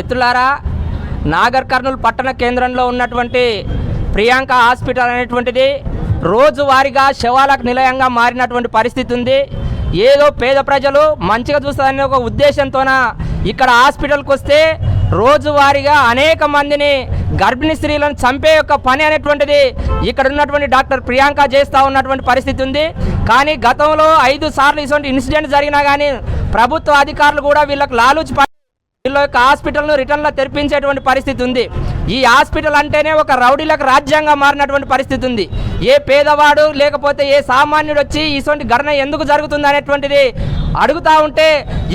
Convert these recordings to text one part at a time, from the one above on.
మిత్రులారా, నాగర్ కర్నూలు పట్టణ కేంద్రంలో ఉన్నటువంటి ప్రియాంక హాస్పిటల్ అనేటువంటిది రోజువారీగా శవాలకు నిలయంగా మారినటువంటి పరిస్థితి ఉంది. ఏదో పేద ప్రజలు మంచిగా చూస్తారనే ఒక ఉద్దేశంతోన ఇక్కడ హాస్పిటల్కి వస్తే రోజువారీగా అనేక మందిని గర్భిణీ స్త్రీలను చంపే యొక్క పని అనేటువంటిది ఇక్కడ ఉన్నటువంటి డాక్టర్ ప్రియాంక చేస్తూ ఉన్నటువంటి పరిస్థితి ఉంది. కానీ గతంలో 5 సార్లు ఇటువంటి ఇన్సిడెంట్ జరిగినా కానీ ప్రభుత్వ అధికారులు కూడా వీళ్ళకి లాలూచి వీళ్ళ యొక్క హాస్పిటల్ను రిటర్న్లో తెరిపించేటువంటి పరిస్థితి ఉంది. ఈ హాస్పిటల్ అంటేనే ఒక రౌడీలకు రాజ్యాంగం మారినటువంటి పరిస్థితి ఉంది. ఏ పేదవాడు లేకపోతే ఏ సామాన్యుడు వచ్చి ఇటువంటి ఘటన ఎందుకు జరుగుతుంది అనేటువంటిది అడుగుతూ ఉంటే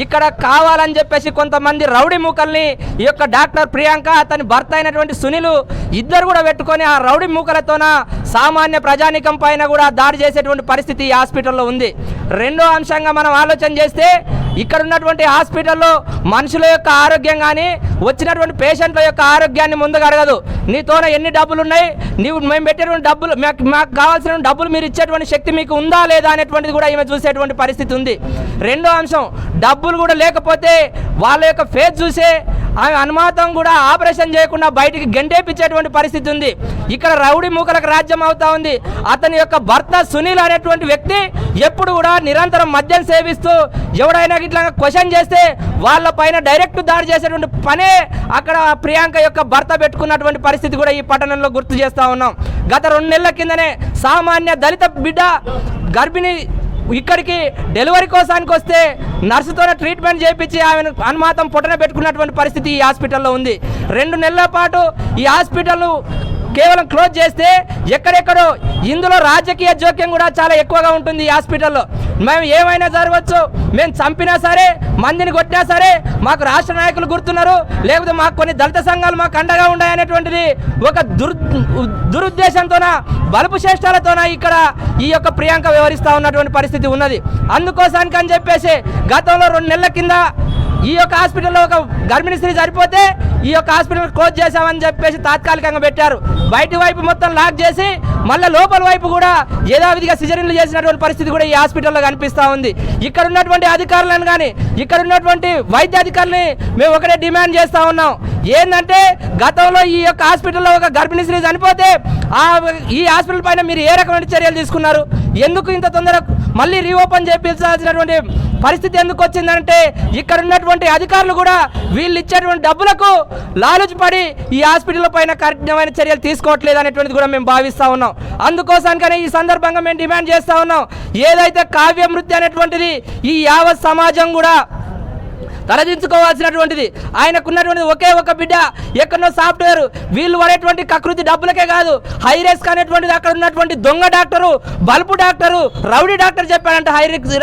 ఇక్కడ కావాలని చెప్పేసి కొంతమంది రౌడీ మూకల్ని ఈ యొక్క డాక్టర్ ప్రియాంక అతని భర్త అయినటువంటి సునీల్ ఇద్దరు కూడా పెట్టుకొని ఆ రౌడీ మూకలతోన సామాన్య ప్రజానికం పైన కూడా దాడి చేసేటువంటి పరిస్థితి ఈ హాస్పిటల్లో ఉంది. రెండో అంశంగా మనం ఆలోచన చేస్తే ఇక్కడ ఉన్నటువంటి హాస్పిటల్లో మనుషుల యొక్క ఆరోగ్యం కానీ వచ్చినటువంటి పేషెంట్ల యొక్క ఆరోగ్యాన్ని ముందుగా అడగదు. నీతోన ఎన్ని డబ్బులు ఉన్నాయి, మేము పెట్టేటువంటి డబ్బులు మాకు కావాల్సిన డబ్బులు మీరు ఇచ్చేటువంటి శక్తి మీకు ఉందా లేదా అనేటువంటిది కూడా ఈమె చూసేటువంటి పరిస్థితి ఉంది. రెండో అంశం, డబ్బులు కూడా లేకపోతే వాళ్ళ యొక్క ఫేస్ చూసే ఆమె అనుమాతం కూడా ఆపరేషన్ చేయకుండా బయటికి గెంటేపించేటువంటి పరిస్థితి ఉంది. ఇక్కడ రౌడీ మూకలకు రాజ్యం అవుతా ఉంది. అతని యొక్క భర్త సునీల్ అనేటువంటి వ్యక్తి ఎప్పుడు కూడా నిరంతరం మద్యం సేవిస్తూ ఎవడైనా ఇట్లా క్వశ్చన్ చేస్తే వాళ్ళ పైన డైరెక్ట్ దాడి చేసేటువంటి పనే అక్కడ ప్రియాంక యొక్క భర్త పెట్టుకున్నటువంటి పరిస్థితి కూడా ఈ పట్టణంలో గుర్తు చేస్తూ ఉన్నాం. గత 2 నెలల కిందనే సామాన్య దళిత బిడ్డ గర్భిణి ఇక్కడికి డెలివరీ కోసానికి వస్తే నర్సుతోనే ట్రీట్మెంట్ చేయించి ఆమెను అనుమాతం పొట్టన పెట్టుకున్నటువంటి పరిస్థితి ఈ హాస్పిటల్లో ఉంది. 2 నెలల పాటు ఈ హాస్పిటల్ కేవలం క్లోజ్ చేస్తే ఎక్కడెక్కడో ఇందులో రాజకీయ జోక్యం కూడా చాలా ఎక్కువగా ఉంటుంది. ఈ హాస్పిటల్లో మేము ఏమైనా జరగవచ్చు, మేము చంపినా సరే మందిని కొట్టినా సరే మాకు రాష్ట్ర నాయకులు గుర్తున్నారు, లేకపోతే మాకు కొన్ని దళిత సంఘాలు మాకు అండగా ఉన్నాయనేటువంటిది ఒక దురుద్దేశంతోన బలుపు చేష్టాలతోన ఇక్కడ ఈ యొక్క ప్రియాంక వ్యవహరిస్తూ ఉన్నటువంటి పరిస్థితి ఉన్నది. అందుకోసానికి అని చెప్పేసి గతంలో 2 నెలల కింద ఈ యొక్క హాస్పిటల్లో ఒక గర్భిణీ స్త్రీ సరిపోతే ఈ యొక్క హాస్పిటల్ క్లోజ్ చేశామని చెప్పేసి తాత్కాలికంగా పెట్టారు. బయటి వైపు మొత్తం లాక్ చేసి మళ్ళీ లోపల వైపు కూడా యథావిధిగా సిజరీన్లు చేసినటువంటి పరిస్థితి కూడా ఈ హాస్పిటల్లో కనిపిస్తూ ఉంది. ఇక్కడ ఉన్నటువంటి అధికారులను కానీ ఇక్కడ ఉన్నటువంటి వైద్య అధికారులని మేము ఒకటే డిమాండ్ చేస్తూ ఉన్నాం. ఏంటంటే గతంలో ఈ యొక్క హాస్పిటల్లో ఒక గర్భిణీ స్త్రీ చనిపోతే ఈ హాస్పిటల్ పైన మీరు ఏ రకమైన చర్యలు తీసుకున్నారు? ఎందుకు ఇంత తొందర మళ్ళీ రీఓపెన్ చేయించాల్సినటువంటి పరిస్థితి ఎందుకు వచ్చిందంటే ఇక్కడ ఉన్నటువంటి అధికారులు కూడా వీళ్ళు ఇచ్చేటువంటి డబ్బులకు లాలుచి పడి ఈ హాస్పిటల్ పైన కఠినమైన చర్యలు తీసుకోవట్లేదు అనేటువంటిది కూడా మేము భావిస్తూ ఉన్నాం. అందుకోసానికనే ఈ సందర్భంగా మేము డిమాండ్ చేస్తూ ఉన్నాం, ఏదైతే కావ్య మృతి అనేటువంటిది ఈ యావత్ సమాజం కూడా తలదించుకోవాల్సినటువంటిది. ఆయనకున్నటువంటి ఒకే ఒక బిడ్డ ఎక్కడో సాఫ్ట్వేర్, వీళ్ళు పడేటువంటి కకృతి డబ్బులకే కాదు, హై రిస్క్ అనేటువంటిది అక్కడ ఉన్నటువంటి దొంగ doctor, bulb doctor, rowdy doctor చెప్పాడంటే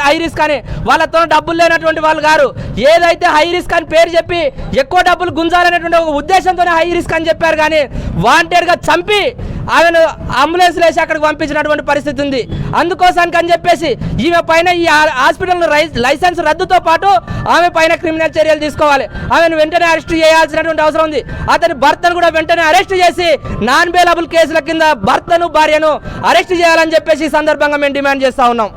హై రిస్క్ అని. వాళ్ళతో డబ్బులు లేనటువంటి వాళ్ళు గారు ఏదైతే హై రిస్క్ అని పేరు చెప్పి ఎక్కువ డబ్బులు గుంజాలనేటువంటి ఒక ఉద్దేశంతోనే హై రిస్క్ అని చెప్పారు. కానీ వాంటెడ్గా చంపి ఆమెను అంబులెన్స్ వేసి అక్కడికి పంపించినటువంటి పరిస్థితి ఉంది. అందుకోసానికి అని చెప్పేసి ఈమె పైన ఈ హాస్పిటల్ లైసెన్స్ రద్దుతో పాటు ఆమె పైన క్రిమినల్ చర్యలు తీసుకోవాలి. ఆమెను వెంటనే అరెస్ట్ చేయాల్సినటువంటి అవసరం ఉంది. అతని భర్తను కూడా వెంటనే అరెస్ట్ చేసి నాన్ బెయిలబుల్ కేసుల కింద భర్తను భార్యను అరెస్ట్ చేయాలని చెప్పేసి ఈ సందర్భంగా మేము డిమాండ్ చేస్తూ ఉన్నాం.